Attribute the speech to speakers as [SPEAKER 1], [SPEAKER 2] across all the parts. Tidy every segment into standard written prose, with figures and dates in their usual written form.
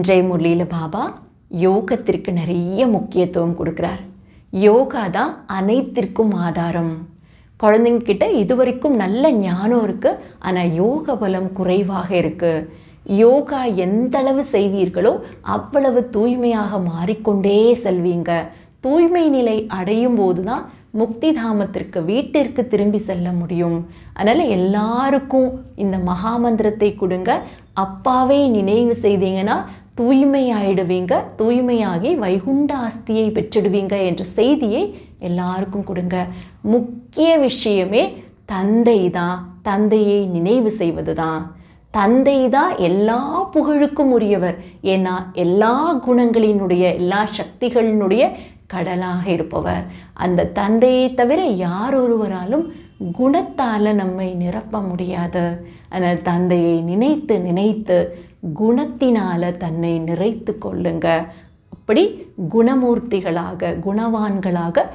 [SPEAKER 1] இன்றைய முரளியில் பாபா யோகத்திற்கு நிறைய முக்கியத்துவம் கொடுக்குறார். யோகா தான் அனைத்திற்கும் ஆதாரம். குழந்தைங்கிட்ட இதுவரைக்கும் நல்ல ஞானம் இருக்குது, ஆனால் யோக பலம் குறைவாக இருக்குது. யோகா எந்தளவு செய்வீர்களோ அவ்வளவு தூய்மையாக மாறிக்கொண்டே செல்வீங்க. தூய்மை நிலை அடையும் போது தான் முக்தி தாமத்திற்கு வீட்டிற்கு திரும்பி செல்ல முடியும். அதனால் எல்லாருக்கும் இந்த மகாமந்திரத்தை கொடுங்க. அப்பாவை நினைவு செய்தீங்கன்னா தூய்மையாயிடுவீங்க. தூய்மையாகி வைகுண்ட ஆஸ்தியை பெற்றிடுவீங்க என்ற செய்தியை எல்லாருக்கும் கொடுங்க. முக்கிய விஷயமே தந்தை தான். தந்தையை நினைவு செய்வது தான். தந்தை தான் எல்லா புகழுக்கும் உரியவர். ஏன்னா எல்லா குணங்களினுடைய எல்லா சக்திகளினுடைய கடலாக இருப்பவர். அந்த தந்தையை தவிர யார் ஒருவராலும் குணத்தால் நம்மை நிரப்ப முடியாது. அந்த தந்தையை நினைத்து நினைத்து குணத்தினால் தன்னை நிறைத்து கொள்ளுங்க. அப்படி குணமூர்த்திகளாக குணவான்களாக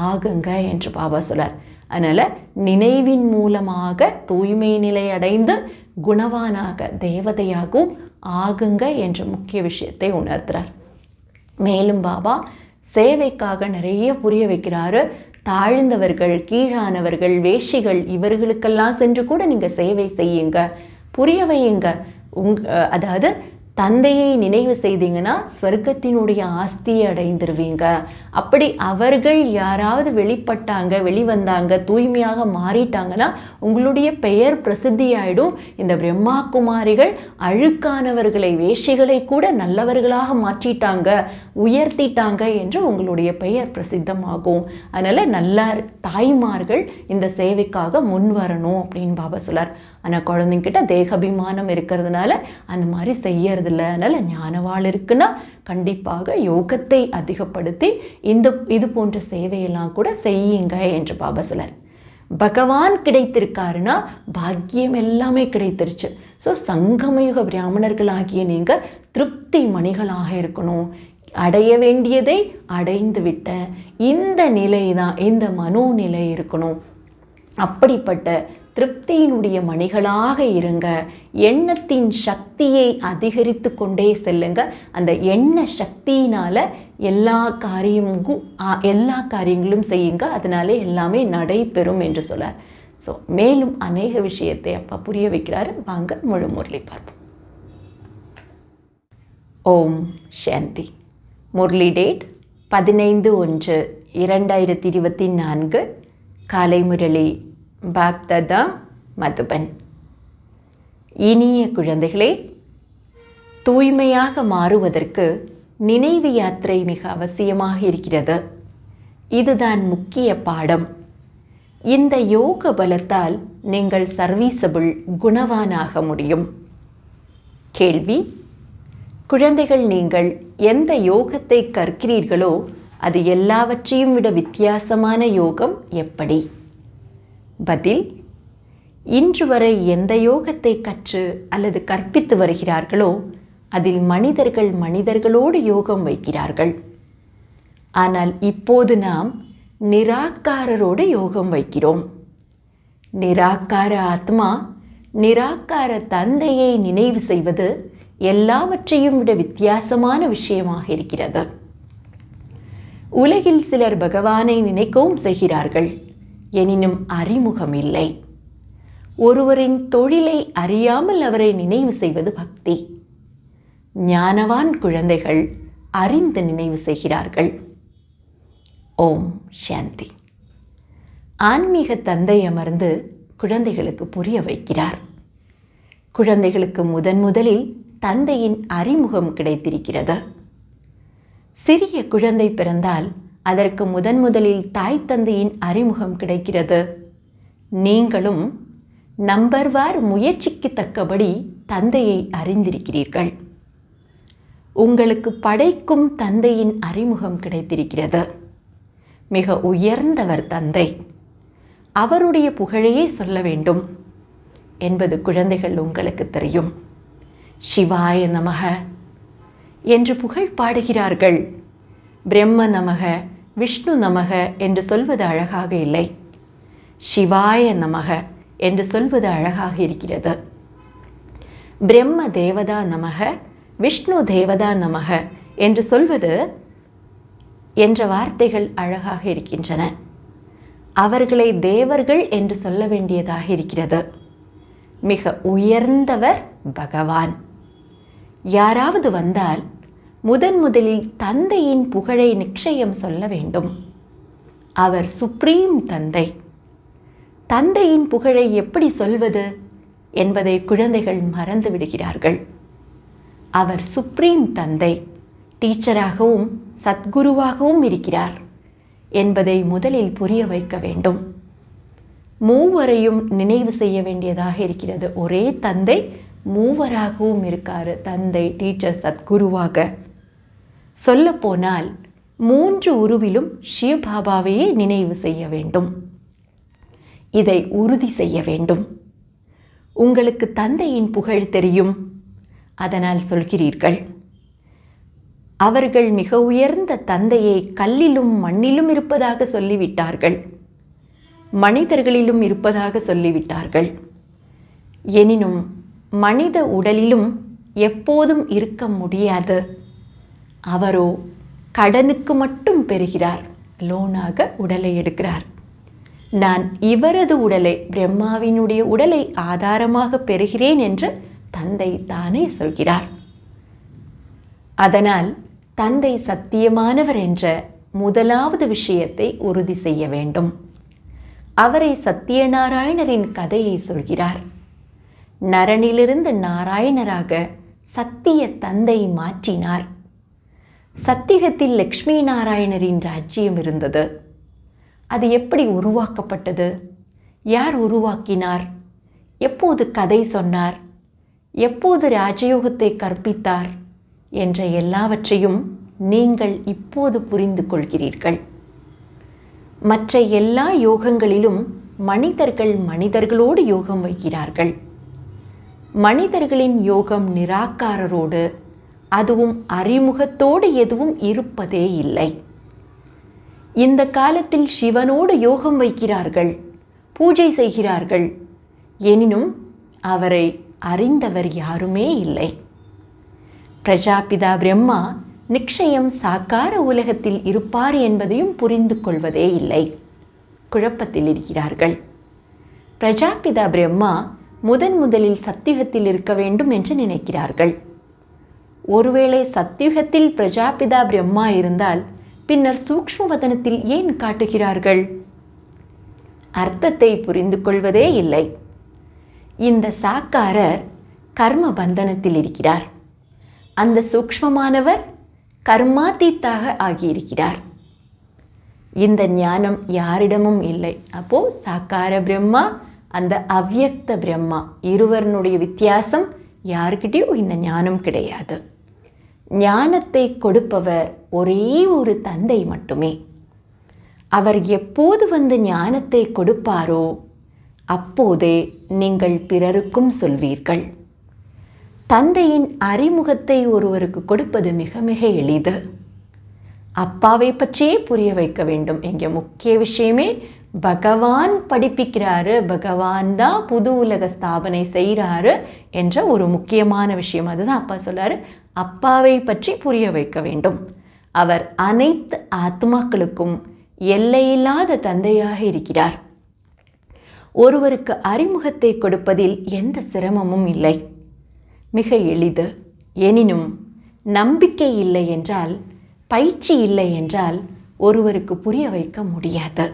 [SPEAKER 1] ஆகுங்க என்று பாபா சொல்லார். அதனால் நினைவின் மூலமாக தூய்மை நிலை அடைந்து குணவானாக தேவதையாகவும் ஆகுங்க என்ற முக்கிய விஷயத்தை உணர்த்துறார். மேலும் பாபா சேவைக்காக நிறைய புரிய வைக்கிறாரு. தாழ்ந்தவர்கள், கீழானவர்கள், வேஷிகள் இவர்களுக்கெல்லாம் சென்று கூட நீங்கள் சேவை செய்யுங்க, புரிய வையுங்க. அதாவது தந்தையை நினைவு செய்தீங்கன்னா ஸ்வர்க்கத்தினுடைய ஆஸ்தியை அடைந்துருவீங்க. அப்படி அவர்கள் யாராவது வெளிப்பட்டாங்க, வெளிவந்தாங்க, தூய்மையாக மாறிட்டாங்கன்னா உங்களுடைய பெயர் பிரசித்தியாயிடும். இந்த பிரம்மா குமாரிகள் அழுக்கானவர்களை, வேஷிகளை கூட நல்லவர்களாக மாற்றிட்டாங்க, உயர்த்திட்டாங்க என்று உங்களுடைய பெயர் பிரசித்தமாகும். அதனால் நல்ல தாய்மார்கள் இந்த சேவைக்காக முன் வரணும் அப்படின்னு பாபா சொல்லார். ஆனால் குழந்தைங்கிட்ட தேகாபிமானம் இருக்கிறதுனால அந்த மாதிரி செய்யறதில்ல. அதனால் ஞானவாள் இருக்குன்னா கண்டிப்பாக யோகத்தை அதிகப்படுத்தி இது போன்ற சேவையெல்லாம் கூட செய்யுங்க என்று பாபா சொல்லார். பகவான் கிடைத்திருக்காருன்னா பாக்கியம் எல்லாமே கிடைத்திருச்சு. ஸோ சங்கமயுக பிராமணர்களாகிய நீங்கள் திருப்தி மணிகளாக இருக்கணும். அடைய வேண்டியதை அடைந்து விட்ட இந்த நிலை தான், இந்த மனோநிலை இருக்கணும். அப்படிப்பட்ட திருப்தியினுடைய மணிகளாக இருங்க. எண்ணத்தின் சக்தியை அதிகரித்து கொண்டே செல்லுங்க. அந்த எண்ண சக்தியினால் எல்லா காரியங்களும் செய்யுங்க. அதனாலே எல்லாமே நடைபெறும் என்று சொல்லார். ஸோ மேலும் அநேக விஷயத்தை அப்பா புரிய வைக்கிறாரு. வாங்க முழு முரளி பார்ப்போம். ஓம் சாந்தி. முரளி டேட் 15/1/2024 காலை முரளி பாப்தாதா மதுபன். இனிய குழந்தைகளே, தூய்மையாக மாறுவதற்கு நினைவு யாத்திரை மிக அவசியமாக இருக்கிறது. இதுதான் முக்கிய பாடம். இந்த யோக பலத்தால் நீங்கள் சர்வீசபிள் குணவானாக முடியும். கேள்வி: குழந்தைகள், நீங்கள் எந்த யோகத்தை கற்கிறீர்களோ அது எல்லாவற்றையும் விட வித்தியாசமான யோகம் எப்படி? பதில்: இன்று வரை எந்த யோகத்தை கற்று அல்லது கற்பித்து வருகிறார்களோ அதில் மனிதர்களோடு யோகம் வைக்கிறார்கள். ஆனால் இப்போது நாம் நிராகாரரோடு யோகம் வைக்கிறோம். நிராகார ஆத்மா நிராகார தந்தையை நினைவு செய்வது எல்லாவற்றையும் விட வித்தியாசமான விஷயமாக இருக்கிறது. உலகில் சிலர் பகவானை நினைக்கவும் செய்கிறார்கள், எனினும் அறிமுகம் இல்லை. ஒருவரின் தொழிலை அறியாமல் அவரை நினைவு செய்வது பக்தி. ஞானவான் குழந்தைகள் அறிந்து நினைவு செய்கிறார்கள். ஓம் சாந்தி. ஆன்மீக தந்தை அமர்ந்து குழந்தைகளுக்கு புரிய வைக்கிறார். குழந்தைகளுக்கு முதலில் தந்தையின் அறிமுகம் கிடைத்திருக்கிறது. சிறிய குழந்தை பிறந்தால் அதற்கு முதலில் தாய் தந்தையின் அறிமுகம் கிடைக்கிறது. நீங்களும் நம்பர்வார் முயற்சிக்கு தக்கபடி தந்தையை அறிந்திருக்கிறீர்கள். உங்களுக்கு படைக்கும் தந்தையின் அறிமுகம் கிடைத்திருக்கிறது. மிக உயர்ந்தவர் தந்தை, அவருடைய புகழையே சொல்ல வேண்டும் என்பது குழந்தைகள் உங்களுக்கு தெரியும். சிவாய நமக என்று புகழ் பாடுகிறார்கள். பிரம்ம நமக, விஷ்ணு நமக என்று சொல்வது அழகாக இல்லை. சிவாய நமக என்று சொல்வது அழகாக இருக்கிறது. பிரம்ம தேவதா நமக, விஷ்ணு தேவதா நமக என்று சொல்வது என்ற வார்த்தைகள் அழகாக இருக்கின்றன. அவர்களை தேவர்கள் என்று சொல்ல வேண்டியதாக இருக்கிறது. மிக உயர்ந்தவர் பகவான். யாராவது வந்தால் முதலில் தந்தையின் புகழை நிச்சயம் சொல்ல வேண்டும். அவர் சுப்ரீம் தந்தை. தந்தையின் புகழை எப்படி சொல்வது என்பதை குழந்தைகள் மறந்து விடுகிறார்கள். அவர் சுப்ரீம் தந்தை, டீச்சராகவும் சத்குருவாகவும் இருக்கிறார் என்பதை முதலில் புரிய வைக்க வேண்டும். மூவரையும் நினைவு செய்ய வேண்டியதாக இருக்கிறது. ஒரே தந்தை மூவராகவும் இருக்காரு, தந்தை, டீச்சர், சத்குருவாக. சொல்லப்போனால் 3 உருவிலும் சிவபாபாவையே நினைவு செய்ய வேண்டும். இதை உறுதி செய்ய வேண்டும். உங்களுக்கு தந்தையின் புகழ் தெரியும், அதனால் சொல்கிறீர்கள். அவர்கள் மிக உயர்ந்த தந்தையை கல்லிலும் மண்ணிலும் இருப்பதாக சொல்லிவிட்டார்கள், மனிதர்களிலும் இருப்பதாக சொல்லிவிட்டார்கள். எனினும் மனித உடலிலும் எப்போதும் இருக்க முடியாது. அவரோ கடனுக்கு மட்டும் பெறுகிறார், லோனாக உடலை எடுக்கிறார். நான் இவரது உடலை, பிரம்மாவினுடைய உடலை ஆதாரமாக பெறுகிறேன் என்று தந்தை தானே சொல்கிறார். அதனால் தந்தை சத்தியமானவர் என்ற முதலாவது விஷயத்தை உறுதி செய்ய வேண்டும். அவரை சத்தியநாராயணரின் கதையை சொல்கிறார். நரனிலிருந்து நாராயணராக சத்திய தந்தை மாற்றினார். சத்தியத்தில் லக்ஷ்மி நாராயணரின் ராஜ்யம் இருந்தது. அது எப்படி உருவாக்கப்பட்டது? யார் உருவாக்கினார்? எப்போது கதை சொன்னார்? எப்போது ராஜயோகத்தை கற்பித்தார் என்ற எல்லாவற்றையும் நீங்கள் இப்போது புரிந்து கொள்கிறீர்கள். மற்ற எல்லா யோகங்களிலும் மனிதர்கள் மனிதர்களோடு யோகம் வைக்கிறார்கள். மனிதர்களின் யோகம் நிராகாரரோடு, அதுவும் அறிமுகத்தோடு எதுவும் இருப்பதே இல்லை. இந்த காலத்தில் சிவனோடு யோகம் வைக்கிறார்கள், பூஜை செய்கிறார்கள். எனினும் அவரை அறிந்தவர் யாருமே இல்லை. பிரஜாபிதா பிரம்மா நிச்சயம் சாக்கார உலகத்தில் இருப்பார் என்பதையும் புரிந்து கொள்வதே இல்லை. குழப்பத்தில் இருக்கிறார்கள். பிரஜாபிதா பிரம்மா முதலில் சத்தியுகத்தில் இருக்க வேண்டும் என்று நினைக்கிறார்கள். ஒருவேளை சத்தியுகத்தில் பிரஜாபிதா பிரம்மா இருந்தால் பின்னர் சூக்ஷ்மவதனத்தில் ஏன் காட்டுகிறார்கள்? அர்த்தத்தை புரிந்து கொள்வதே இல்லை. இந்த சாக்காரர் கர்ம பந்தனத்தில் இருக்கிறார். அந்த சூக்ஷ்மமானவர் கர்மாதீத்தாக ஆகியிருக்கிறார். இந்த ஞானம் யாரிடமும் இல்லை. அப்போ சாக்கார பிரம்மா, அந்த அவ்யக்த பிரம்மா, இருவருடைய வித்தியாசம். யாருக்கிட்டையும் இந்த ஞானம் கிடையாது. ஞானத்தை கொடுப்பவர் ஒரே ஒரு தந்தை மட்டுமே. அவர் எப்போது வந்து ஞானத்தை கொடுப்பாரோ அப்போதே நீங்கள் பிறருக்கும் சொல்வீர்கள். தந்தையின் அறிமுகத்தை ஒருவருக்கு கொடுப்பது மிக மிக எளிது. அப்பாவை பற்றியே புரிய வைக்க வேண்டும். இங்கே முக்கிய விஷயமே பகவான் படிப்பிக்கிறாரு, பகவான் தான் புது உலக ஸ்தாபனை செய்கிறாரு என்ற ஒரு முக்கியமான விஷயம். அதுதான் அப்பா சொல்றாரு, அப்பாவை பற்றி புரிய வைக்க வேண்டும். அவர் அனைத்து ஆத்மாக்களுக்கும் எல்லையில்லாத தந்தையாக இருக்கிறார். ஒருவருக்கு அறிமுகத்தை கொடுப்பதில் எந்த சிரமமும் இல்லை, மிக எளிது. எனினும் நம்பிக்கை இல்லை என்றால், பயிற்சி இல்லை என்றால் ஒருவருக்கு புரிய வைக்க முடியாது.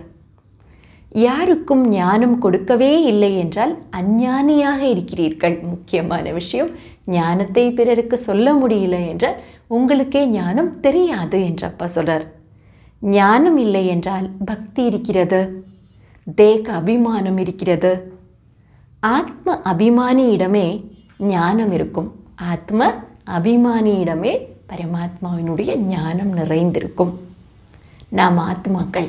[SPEAKER 1] யாருக்கும் ஞானம் கொடுக்கவே இல்லை என்றால் அஞ்ஞானியாக இருக்கிறீர்கள். முக்கியமான விஷயம், ஞானத்தை பிறருக்கு சொல்ல முடியல என்றால் உங்களுக்கே ஞானம் தெரியாது என்று அப்பா சொல்றார். ஞானம் இல்லை என்றால் பக்தி இருக்கிறது, தேக அபிமானம் இருக்கிறது. ஆத்ம அபிமானியிடமே ஞானம் இருக்கும். ஆத்ம அபிமானியிடமே பரமாத்மாவினுடைய ஞானம் நிறைந்திருக்கும். நாம் ஆத்மாக்கள்.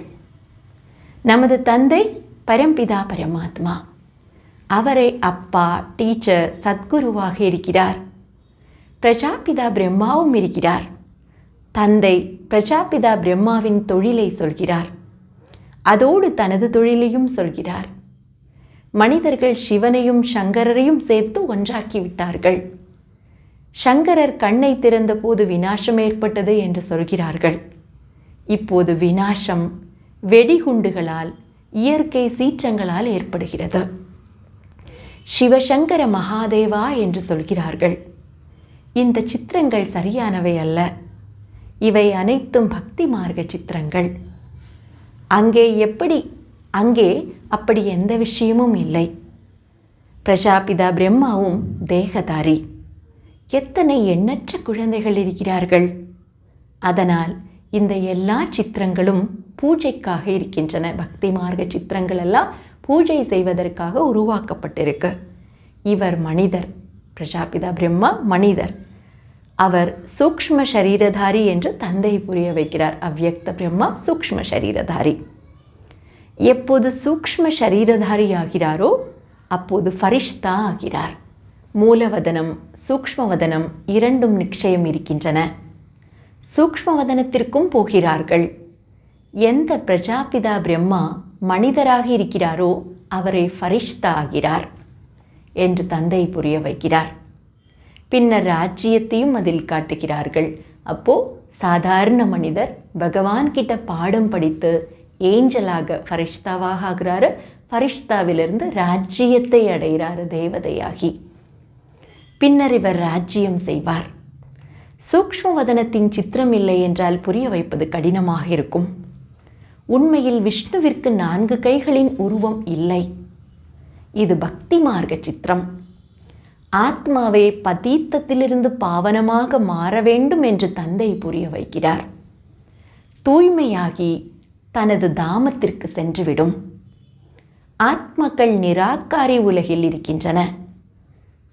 [SPEAKER 1] நமது தந்தை பரம்பிதா பரமாத்மா. அவரை அப்பா, டீச்சர், சத்குருவாக இருக்கிறார். பிரஜாபிதா பிரம்மாவும் இருக்கிறார். தந்தை பிரஜாபிதா பிரம்மாவின் தொழிலை சொல்கிறார், அதோடு தனது தொழிலையும் சொல்கிறார். மனிதர்கள் சிவனையும் சங்கரரையும் சேர்த்து ஒன்றாக்கி விட்டார்கள். சங்கரர் கண்ணை திறந்த போது விநாசம் ஏற்பட்டது என்று சொல்கிறார்கள். இப்போது விநாசம் வெடிகுண்டுகளால், இயற்கை சீற்றங்களால் ஏற்படுகிறது. சிவசங்கர மகாதேவா என்று சொல்கிறார்கள். இந்த சித்திரங்கள் சரியானவை அல்ல. இவை அனைத்தும் பக்தி மார்க்க சித்திரங்கள். அங்கே அப்படி எந்த விஷயமும் இல்லை. பிரஜாபிதா பிரம்மாவும் தேகதாரி. எத்தனை எண்ணற்ற குழந்தைகள் இருக்கிறார்கள். அதனால் இந்த எல்லா சித்திரங்களும் பூஜைக்காக இருக்கின்றன. பக்தி மார்க்க சித்திரங்கள் எல்லாம் பூஜை செய்வதற்காக உருவாக்கப்பட்டிருக்கு. இவர் மனிதர். பிரஜாபிதா பிரம்மா மனிதர். அவர் சூக்ஷ்ம சரீரதாரி என்று தந்தை புரிய வைக்கிறார். அவ்யக்த பிரம்மா சூக்ஷ்ம சரீரதாரி. எப்போது சூக்ஷ்ம சரீரதாரி ஆகிறாரோ அப்போது ஃபரிஷ்தா ஆகிறார். மூலவதனம் சூக்ஷ்மவதனம் இரண்டும் நிச்சயம் இருக்கின்றன. சூக்ஷ்மவதனத்திற்கும் போகிறார்கள். எந்த பிரஜாபிதா பிரம்மா மனிதராக இருக்கிறாரோ அவரை ஃபரிஷ்தா ஆகிறார் என்று தந்தை புரிய வைக்கிறார். பின்னர் ராஜ்யத்தையும் அதில் காட்டுகிறார்கள். அப்போ சாதாரண மனிதர் பகவான் கிட்ட பாடம் படித்து ஏஞ்சலாக ஃபரிஷ்தாவாக ஆகிறாரு. ஃபரிஷ்தாவிலிருந்து ராஜ்யத்தை அடைகிறாரு தேவதையாகி. பின்னர் இவர் ராஜ்யம் செய்வார். சூக்ஷ்மவதனத்தின் சித்திரம் இல்லை என்றால் புரிய வைப்பது கடினமாக இருக்கும். உண்மையில் விஷ்ணுவிற்கு 4 கைகளின் உருவம் இல்லை. இது பக்தி மார்க்க சித்திரம். ஆத்மாவை பதீத்தத்திலிருந்து பாவனமாக மாற வேண்டும் என்று தந்தை புரிய வைக்கிறார். தூய்மையாகி தனது தாமத்திற்கு சென்றுவிடும். ஆத்மாக்கள் நிராகாரி உலகில் இருக்கின்றன.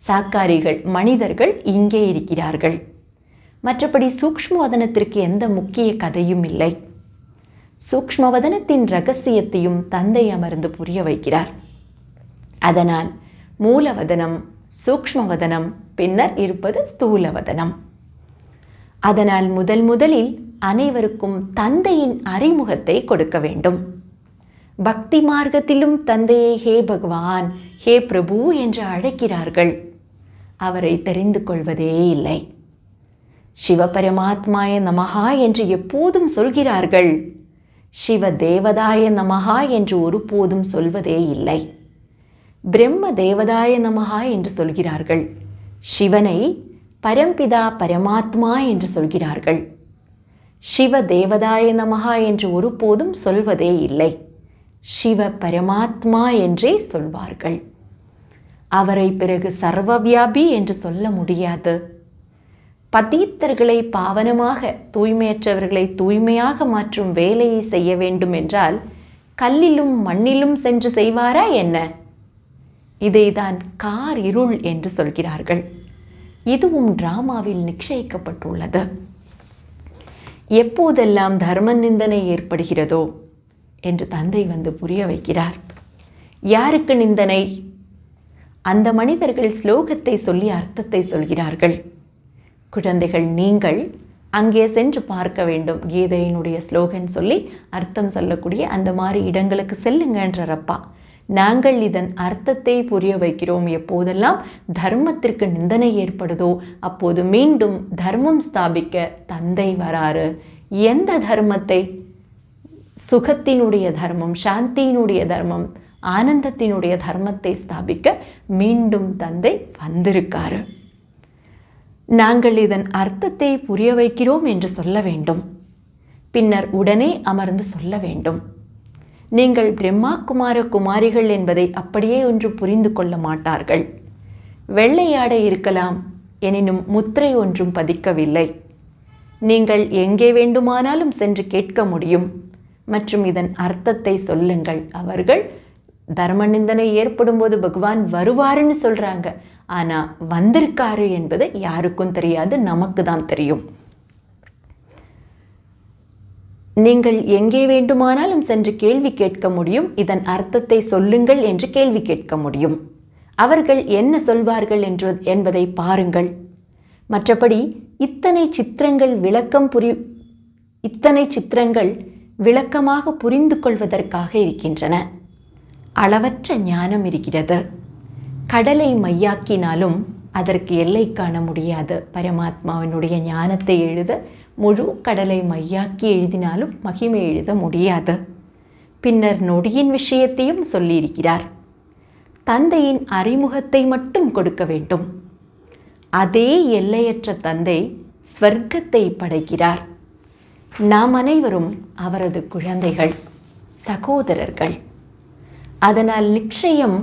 [SPEAKER 1] சாக்காரிகள் மனிதர்கள் இங்கே இருக்கிறார்கள். மற்றபடி சூக்ஷ்மவதனத்திற்கு எந்த முக்கிய கதையும் இல்லை. சூக்ஷ்மவதனத்தின் இரகசியத்தையும் தந்தை அமர்ந்து புரிய வைக்கிறார். அதனால் மூலவதனம் சூக்ஷ்மவதனம் பின்னர் இருப்பது ஸ்தூலவதனம். அதனால் முதலில் அனைவருக்கும் தந்தையின் அறிமுகத்தை கொடுக்க வேண்டும். பக்தி மார்க்கத்திலும் தந்தையை ஹே பகவான் ஹே பிரபு என்று அழைக்கிறார்கள். அவரை தெரிந்து கொள்வதே இல்லை. சிவபரமாத்மாய நமஹா என்று எப்போதும் சொல்கிறார்கள். சிவ தேவதாய நமஹா என்று ஒருபோதும் சொல்வதே இல்லை. பிரம்ம தேவதாய நமஹா என்று சொல்கிறார்கள். சிவனை பரம்பிதா பரமாத்மா என்று சொல்கிறார்கள். சிவ தேவதாய நமஹா என்று ஒருபோதும் சொல்வதே இல்லை. சிவ பரமாத்மா என்றே சொல்வார்கள். அவரை பிறகு சர்வவியாபி என்று சொல்ல முடியாது. பதீத்தர்களை பாவனமாக, தூய்மையற்றவர்களை தூய்மையாக மாற்றும் வேலையை செய்ய வேண்டும் என்றால் கல்லிலும் மண்ணிலும் சென்று செய்வாரா என்ன? இதைதான் கார் இருள் என்று சொல்கிறார்கள். இதுவும் டிராமாவில் நிச்சயிக்கப்பட்டுள்ளது. எப்போதெல்லாம் தர்ம நிந்தனை ஏற்படுகிறதோ என்று தந்தை வந்து புரிய வைக்கிறார். யாருக்கு நிந்தனை? அந்த மனிதர்கள் ஸ்லோகத்தை சொல்லி அர்த்தத்தை சொல்கிறார்கள். குழந்தைகள், நீங்கள் அங்கே சென்று பார்க்க வேண்டும். கீதையினுடைய ஸ்லோகன் சொல்லி அர்த்தம் சொல்லக்கூடிய அந்த மாதிரி இடங்களுக்கு செல்லுங்கன்றார் அப்பா. நாங்கள் இதன் அர்த்தத்தை புரிய வைக்கிறோம். எப்போதெல்லாம் தர்மத்திற்கு நிந்தனை ஏற்படுதோ அப்போது மீண்டும் தர்மம் ஸ்தாபிக்க தந்தை வராரு. எந்த தர்மத்தை? சுகத்தினுடைய தர்மம், சாந்தியினுடைய தர்மம், ஆனந்தத்தினுடைய தர்மத்தை ஸ்தாபிக்க மீண்டும் தந்தை வந்திருக்காரு. நாங்கள் இதன் அர்த்தத்தை புரிய வைக்கிறோம் என்று சொல்ல வேண்டும். பின்னர் உடனே அமர்ந்து சொல்ல வேண்டும். நீங்கள் பிரம்மா குமார குமாரிகள் என்பதை அப்படியே ஒன்று புரிந்து கொள்ள மாட்டார்கள். வெள்ளையாடை இருக்கலாம், எனினும் முத்திரை ஒன்றும் பதிக்கவில்லை. நீங்கள் எங்கே வேண்டுமானாலும் சென்று கேட்க முடியும் மற்றும் இதன் அர்த்தத்தை சொல்லுங்கள். அவர்கள் தர்ம நிந்தனை ஏற்படும் போது பகவான் வருவாருன்னு சொல்றாங்க. ஆனா வந்திருக்காரு என்பது யாருக்கும் தெரியாது, நமக்கு தான் தெரியும். நீங்கள் எங்கே வேண்டுமானாலும் சென்று கேள்வி கேட்க முடியும். இதன் அர்த்தத்தை சொல்லுங்கள் என்று கேள்வி கேட்க முடியும். அவர்கள் என்ன சொல்வார்கள் என்பதை பாருங்கள். மற்றபடி இத்தனை சித்திரங்கள் விளக்கமாக புரிந்து கொள்வதற்காக இருக்கின்றன. அளவற்ற ஞானம் இருக்கிறது. கடலை மையாக்கினாலும் அதற்கு எல்லை காண முடியாது. பரமாத்மாவினுடைய ஞானத்தை எழுத முழு கடலை மையாக்கி எழுதினாலும் மகிமை எழுத முடியாது. பின்னர் நொடியின் விஷயத்தையும் சொல்லியிருக்கிறார். தந்தையின் அறிமுகத்தை மட்டும் கொடுக்க வேண்டும். அதே எல்லையற்ற தந்தை ஸ்வர்க்கத்தை படைக்கிறார். நாம் அனைவரும் அவரது குழந்தைகள், சகோதரர்கள். அதனால் நிச்சயம்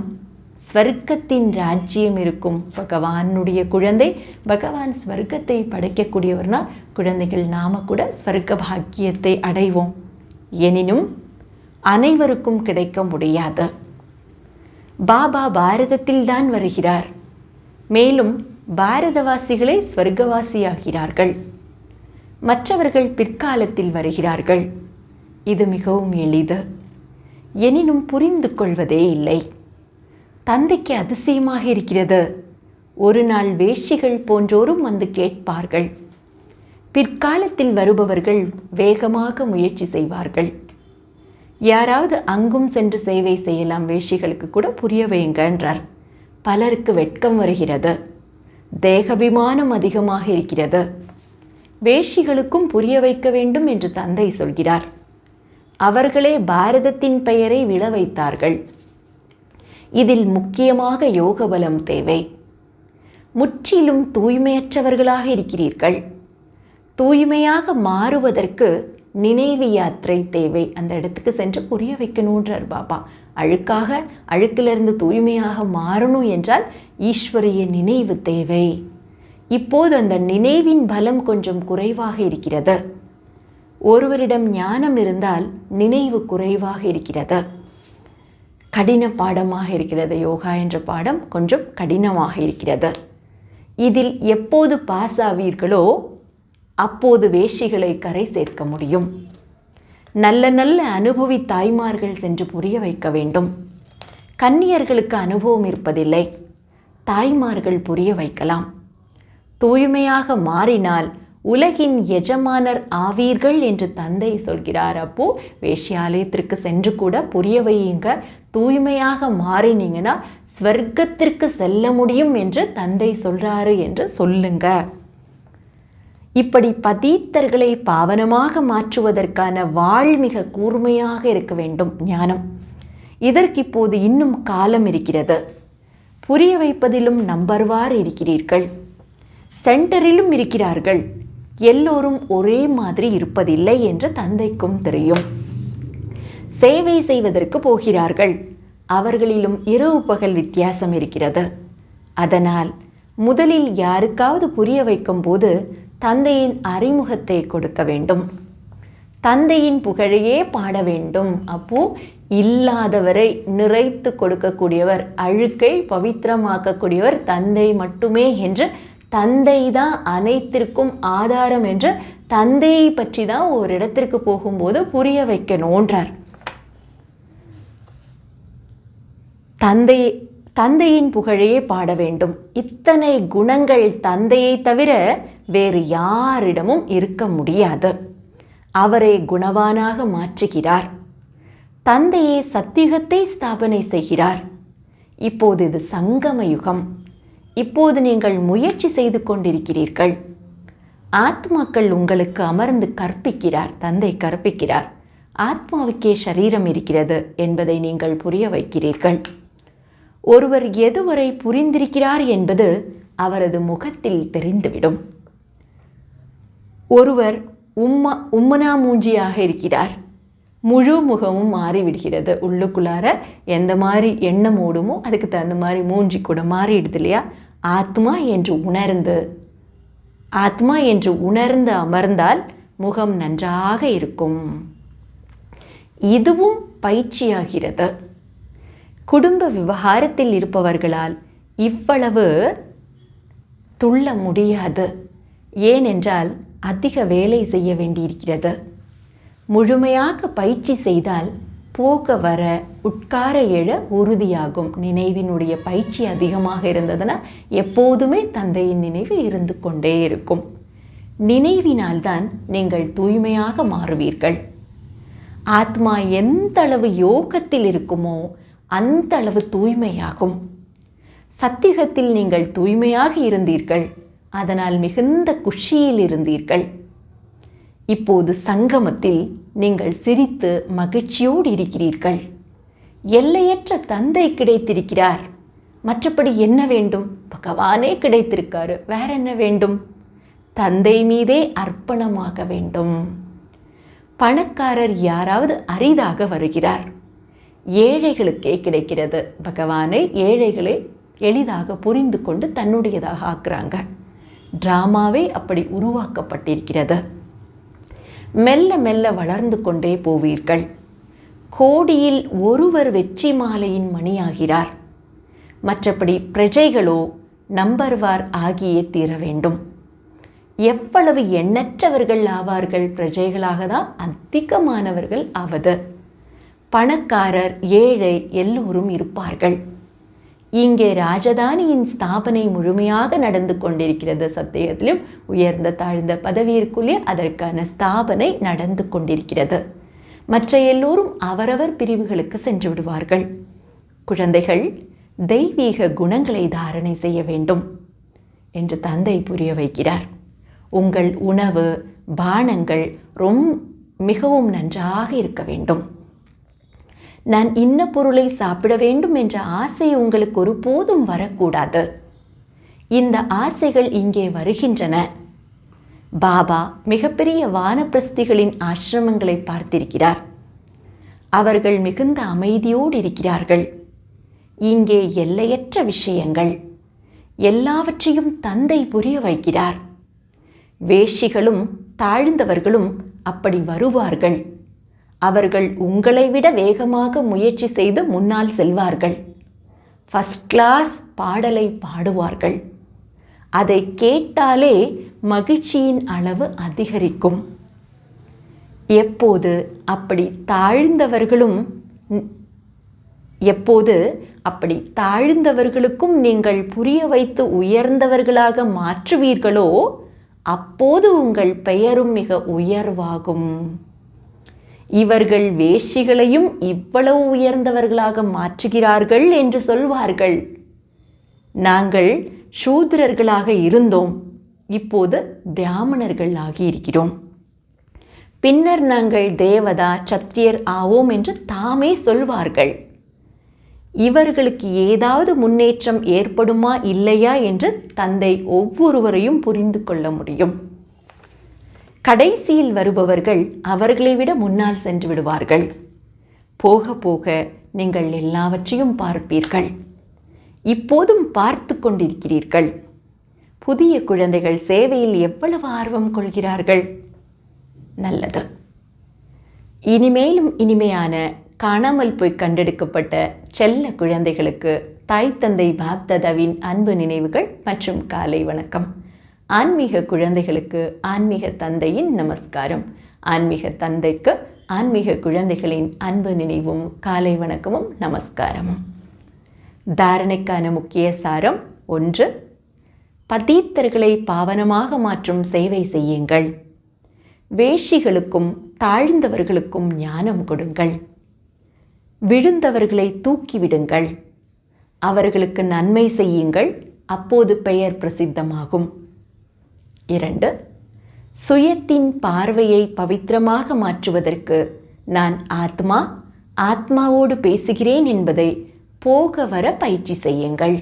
[SPEAKER 1] ஸ்வர்க்கத்தின் ராஜ்யம் இருக்கும். பகவானுடைய குழந்தை, பகவான் ஸ்வர்க்கத்தை படைக்கக்கூடியவர்னால் குழந்தைகள் நாம கூட ஸ்வர்க்க பாக்கியத்தை அடைவோம். எனினும் அனைவருக்கும் கிடைக்க முடியாது. பாபா பாரதத்தில்தான் வருகிறார். மேலும் பாரதவாசிகளே ஸ்வர்க்கவாசியாகிறார்கள். மற்றவர்கள் பிற்காலத்தில் வருகிறார்கள். இது மிகவும் எளிது. எனினும் புரிந்து கொள்வதே இல்லை. தந்தைக்கு அதிசயமாக இருக்கிறது. ஒரு நாள் வேஷிகள் போன்றோரும் வந்து கேட்பார்கள். பிற்காலத்தில் வருபவர்கள் வேகமாக முயற்சி செய்வார்கள். யாராவது அங்கும் சென்று சேவை செய்யலாம், வேஷிகளுக்கு கூட புரிய வைங்க என்றார். பலருக்கு வெட்கம் வருகிறது. தேகாபிமானம் அதிகமாக இருக்கிறது. வேஷிகளுக்கும் புரிய வைக்க வேண்டும் என்று தந்தை சொல்கிறார். அவர்களே பாரதத்தின் பெயரை விழ வைத்தார்கள். இதில் முக்கியமாக யோக பலம் தேவை. முற்றிலும் தூய்மையற்றவர்களாக இருக்கிறீர்கள். தூய்மையாக மாறுவதற்கு நினைவு யாத்திரை தேவை. அந்த இடத்துக்கு சென்று புரிய வைக்கணுன்றார் பாபா. அழுக்கிலிருந்து தூய்மையாக மாறணும் என்றால் ஈஸ்வரிய நினைவு தேவை. இப்போது அந்த நினைவின் பலம் கொஞ்சம் குறைவாக இருக்கிறது. ஒருவரிடம் ஞானம் இருந்தால் நினைவு குறைவாக இருக்கிறது. கடின பாடமாக இருக்கிறது. யோகா என்ற பாடம் கொஞ்சம் கடினமாக இருக்கிறது. இதில் எப்போது பாஸ் ஆவீர்களோ அப்போது வேஷிகளை கரை சேர்க்க முடியும். நல்ல நல்ல அனுபவி தாய்மார்கள் சென்று புரிய வைக்க வேண்டும். கன்னியர்களுக்கு அனுபவம் இருப்பதில்லை. தாய்மார்கள் புரிய வைக்கலாம். தூய்மையாக மாறினால் உலகின் எஜமானர் ஆவீர்கள் என்று தந்தை சொல்கிறார். அப்போ வேஷ்யாலயத்திற்கு சென்று கூட புரிய வையுங்க. தூய்மையாக மாறினீங்கன்னா ஸ்வர்க்கத்திற்கு செல்ல முடியும் என்று தந்தை சொல்றாரு என்று சொல்லுங்க. இப்படி பதீத்தர்களை பாவனமாக மாற்றுவதற்கான வாழ் மிக கூர்மையாக இருக்க வேண்டும் ஞானம். இதற்கு இப்போது இன்னும் காலம் இருக்கிறது. புரிய வைப்பதிலும் நம்பர்வார் இருக்கிறீர்கள். சென்டரிலும் இருக்கிறார்கள். எல்லோரும் ஒரே மாதிரி இருப்பதில்லை என்று தந்தைக்கும் தெரியும். சேவை செய்வதற்கு போகிறார்கள். அவர்களிலும் இரவு பகல் வித்தியாசம் இருக்கிறது. அதனால் முதலில் யாருக்காவது புரிய வைக்கும் போது தந்தையின் அறிமுகத்தை கொடுக்க வேண்டும். தந்தையின் புகழையே பாட வேண்டும். அப்போ இல்லாதவரை நிறைத்து கொடுக்கக்கூடியவர், அழுக்கை பவித்திரமாக்கக்கூடியவர் தந்தை மட்டுமே என்று, தந்தை தான் அனைத்திற்கும் ஆதாரம் என்று தந்தையை பற்றி தான் ஒரு இடத்திற்கு போகும்போது புரிய வைக்கணுன்றார். தந்தையின் புகழையே பாட வேண்டும். இத்தனை குணங்கள் தந்தையை தவிர வேறு யாரிடமும் இருக்க முடியாது. அவரை குணவானாக மாற்றுகிறார். தந்தையே சத்தியுகத்தை ஸ்தாபனை செய்கிறார். இப்போது இது சங்கம யுகம். இப்போது நீங்கள் முயற்சி செய்து கொண்டிருக்கிறீர்கள். ஆத்மாக்கள் உங்களுக்கு அமர்ந்து கற்பிக்கிறார். தந்தை கற்பிக்கிறார். ஆத்மாவுக்கே சரீரம் இருக்கிறது என்பதை நீங்கள் புரிய வைக்கிறீர்கள். ஒருவர் எதுவரை புரிந்திருக்கிறார் என்பது அவரது முகத்தில் தெரிந்துவிடும். ஒருவர் உம்மனா மூஞ்சியாக இருக்கிறார். முழு முகமும் மாறிவிடுகிறது. உள்ளுக்குள்ளார எந்த மாதிரி எண்ணம் ஓடுமோ அதுக்கு தகுந்த மாதிரி மூஞ்சி கூட மாறிடுது இல்லையா? ஆத்மா என்று உணர்ந்து அமர்ந்தால் முகம் நன்றாக இருக்கும். இதுவும் பயிற்சியாகிறது. குடும்ப விவகாரத்தில் இருப்பவர்களால் இவ்வளவு துள்ள முடியாது. ஏனென்றால் அதிக வேலை செய்ய வேண்டியிருக்கிறது. முழுமையாக பயிற்சி செய்தால் போக வர உட்கார எழ உறுதியாகும். நினைவினுடைய பயிற்சி அதிகமாக இருந்ததுன்னா எப்போதுமே தந்தையின் நினைவு இருந்து கொண்டே இருக்கும். நினைவினால்தான் நீங்கள் தூய்மையாக மாறுவீர்கள். ஆத்மா எந்த அளவு யோகத்தில் இருக்குமோ அந்த அளவு தூய்மையாகும். சத்தியுகத்தில் நீங்கள் தூய்மையாக இருந்தீர்கள், அதனால் மிகுந்த குஷியில் இருந்தீர்கள். இப்போது சங்கமத்தில் நீங்கள் சிரித்து மகிழ்ச்சியோடு இருக்கிறீர்கள். எல்லையற்ற தந்தை கிடைத்திருக்கிறார். மற்றபடி என்ன வேண்டும்? பகவானே கிடைத்திருக்காரு, வேற என்ன வேண்டும்? தந்தை மீதே அர்ப்பணமாக வேண்டும். பணக்காரர் யாராவது அரிதாக வருகிறார், ஏழைகளுக்கே கிடைக்கிறது. பகவானை ஏழைகளை எளிதாக புரிந்து கொண்டு தன்னுடையதாக ஆக்குறாங்க. டிராமாவே அப்படி உருவாக்கப்பட்டிருக்கிறது. மெல்ல மெல்ல வளர்ந்து கொண்டே போவீர்கள். கோடியில் ஒருவர் வெற்றி மாலையின் மணியாகிறார். மற்றபடி பிரஜைகளோ நம்பர்வார் ஆகியே தீர வேண்டும். எவ்வளவு எண்ணற்றவர்கள் ஆவார்கள், பிரஜைகளாக தான் அதிகமானவர்கள் ஆவது. பணக்காரர் ஏழை எல்லோரும் இருப்பார்கள். இங்கே ராஜதானியின் ஸ்தாபனை முழுமையாக நடந்து கொண்டிருக்கிறது. சத்தியத்திலும் உயர்ந்த தாழ்ந்த பதவியிற்குள்ளே அதற்கான ஸ்தாபனை நடந்து கொண்டிருக்கிறது. மற்ற எல்லோரும் அவரவர் பிரிவுகளுக்கு சென்று விடுவார்கள். குழந்தைகள் தெய்வீக குணங்களை தாரணை செய்ய வேண்டும் என்று தந்தை புரிய வைக்கிறார். உங்கள் உணவு பானங்கள் மிகவும் நன்றாக இருக்க வேண்டும். நான் இன்ன பொருளை சாப்பிட வேண்டும் என்ற ஆசை உங்களுக்கு ஒருபோதும் வரக்கூடாது. இந்த ஆசைகள் இங்கே வருகின்றன. பாபா மிகப்பெரிய வானப்பிரஸ்திகளின் ஆசிரமங்களை பார்த்திருக்கிறார். அவர்கள் மிகுந்த அமைதியோடு இருக்கிறார்கள். இங்கே எல்லையற்ற விஷயங்கள் எல்லாவற்றையும் தந்தை புரிய வைக்கிறார். வேஷிகளும் தாழ்ந்தவர்களும் அப்படி வருவார்கள். அவர்கள் உங்களை விட வேகமாக முயற்சி செய்து முன்னால் செல்வார்கள். ஃபர்ஸ்ட் கிளாஸ் பாடலை பாடுவார்கள். அதை கேட்டாலே மகிழ்ச்சியின் அளவு அதிகரிக்கும். எப்போது அப்படி தாழ்ந்தவர்களுக்கும் நீங்கள் புரிய வைத்து உயர்ந்தவர்களாக மாற்றுவீர்களோ அப்போது உங்கள் பெயரும் மிக உயர்வாகும். இவர்கள் வேஷிகளையும் இவ்வளவு உயர்ந்தவர்களாக மாற்றுகிறார்கள் என்று சொல்வார்கள். நாங்கள் சூத்திரர்களாக இருந்தோம், இப்போது பிராமணர்கள் ஆகியிருக்கிறோம். பின்னர் நாங்கள் தேவதா சத்திரியர் ஆவோம் என்று தாமே சொல்வார்கள். இவர்களுக்கு ஏதாவது முன்னேற்றம் ஏற்படுமா இல்லையா என்று தந்தை ஒவ்வொருவரையும் புரிந்து கொள்ள முடியும். கடைசியில் வருபவர்கள் அவர்களை விட முன்னால் சென்று விடுவார்கள். போக போக நீங்கள் எல்லாவற்றையும் பார்ப்பீர்கள். இப்போதும் பார்த்து கொண்டிருக்கிறீர்கள். புதிய குழந்தைகள் சேவையில் எவ்வளவு ஆர்வம் கொள்கிறார்கள். நல்லது. இனிமேலும் இனிமையான காணாமல் போய் கண்டெடுக்கப்பட்ட செல்ல குழந்தைகளுக்கு தாய் தந்தை பாப்தாதாவின் அன்பு நினைவுகள் மற்றும் காலை வணக்கம். ஆன்மீக குழந்தைகளுக்கு ஆன்மீக தந்தையின் நமஸ்காரம். ஆன்மீக தந்தைக்கு ஆன்மீக குழந்தைகளின் அன்பு நினைவும் காலை வணக்கமும் நமஸ்காரமும். தாரணைக்கான முக்கிய சாரம் 1. பதீத்தர்களை பாவனமாக மாற்றும் சேவை செய்யுங்கள். வேஷிகளுக்கும் தாழ்ந்தவர்களுக்கும் ஞானம் கொடுங்கள். விழுந்தவர்களை தூக்கிவிடுங்கள். அவர்களுக்கு நன்மை செய்யுங்கள், அப்போது பெயர் பிரசித்தமாகும். 2. சுயத்தின் பார்வையை பவித்திரமாக மாற்றுவதற்கு நான் ஆத்மாவோடு பேசுகிறேன் என்பதை போக வர பயிற்சி செய்யுங்கள்.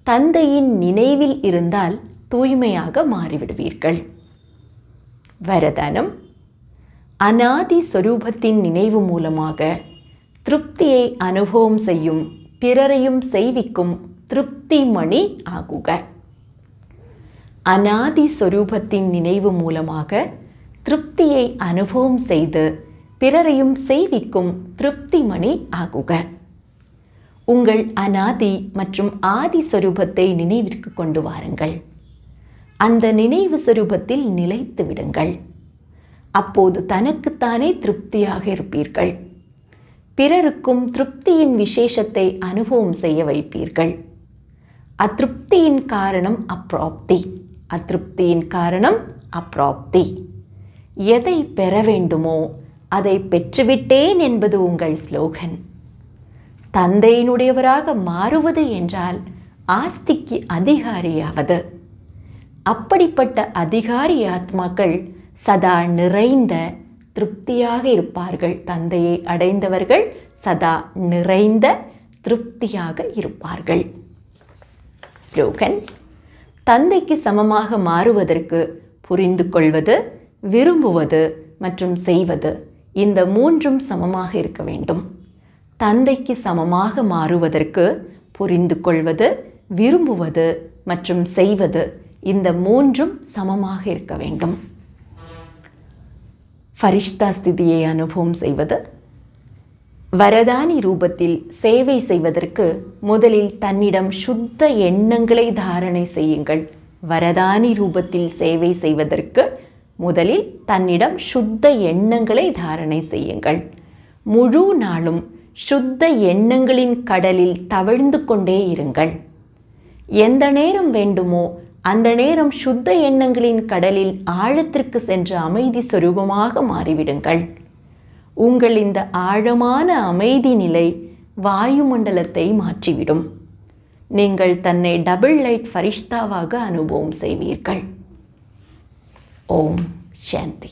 [SPEAKER 1] தந்தையின் நினைவில் இருந்தால் தூய்மையாக மாறிவிடுவீர்கள். வரதானம். அநாதி சொரூபத்தின் நினைவு மூலமாக திருப்தியை அனுபவம் செய்யும் பிறரையும் செய்விக்கும் திருப்தி மணி ஆகுக. அநாதி சொரூபத்தின் நினைவு மூலமாக திருப்தியை அனுபவம் செய்து பிறரையும் செய்விக்கும் திருப்தி மணி ஆகுக. உங்கள் அநாதி மற்றும் ஆதி சொரூபத்தை நினைவிற்கு கொண்டு வாருங்கள். அந்த நினைவு சொரூபத்தில் நிலைத்து விடுங்கள். அப்போது தனக்குத்தானே திருப்தியாக இருப்பீர்கள். பிறருக்கும் திருப்தியின் விசேஷத்தை அனுபவம் செய்ய வைப்பீர்கள். அதிருப்தியின் காரணம் அப்ராப்தி. அதிருப்தியின் காரணம் அப்ராப்தி. எதை பெற வேண்டுமோ அதை பெற்றுவிட்டேன் என்பது உங்கள் ஸ்லோகன். தந்தையினுடையவராக மாறுவது என்றால் ஆஸ்திக்கு அதிகாரியாவது. அப்படிப்பட்ட அதிகாரி ஆத்மாக்கள் சதா நிறைந்த திருப்தியாக இருப்பார்கள். தந்தையை அடைந்தவர்கள் சதா நிறைந்த திருப்தியாக இருப்பார்கள். ஸ்லோகன்: தந்தைக்கு சமமாக மாறுவதற்கு புரிந்து கொள்வது, விரும்புவது மற்றும் செய்வது, இந்த மூன்றும் சமமாக இருக்க வேண்டும். தந்தைக்கு சமமாக மாறுவதற்கு புரிந்து கொள்வது, விரும்புவது மற்றும் செய்வது, இந்த மூன்றும் சமமாக இருக்க வேண்டும். ஃபரிஷ்தா ஸ்திதியை அனுபவம் செய்வது. வரதானி ரூபத்தில் சேவை செய்வதற்கு முதலில் தன்னிடம் சுத்த எண்ணங்களை தாரணை செய்யுங்கள். வரதானி ரூபத்தில் சேவை செய்வதற்கு முதலில் தன்னிடம் சுத்த எண்ணங்களை தாரணை செய்யுங்கள். முழு நாளும் சுத்த எண்ணங்களின் கடலில் தவழ்ந்து கொண்டே இருங்கள். எந்த நேரம் வேண்டுமோ அந்த நேரம் சுத்த எண்ணங்களின் கடலில் ஆழத்திற்கு சென்ற அமைதி சொரூபமாக மாறிவிடுங்கள். உங்கள் இந்த ஆழமான அமைதி நிலை வாயுமண்டலத்தை மாற்றிவிடும். நீங்கள் தன்னை டபுள் லைட் ஃபரிஷ்தாவாக அனுபவம் செய்வீர்கள். ஓம் சாந்தி.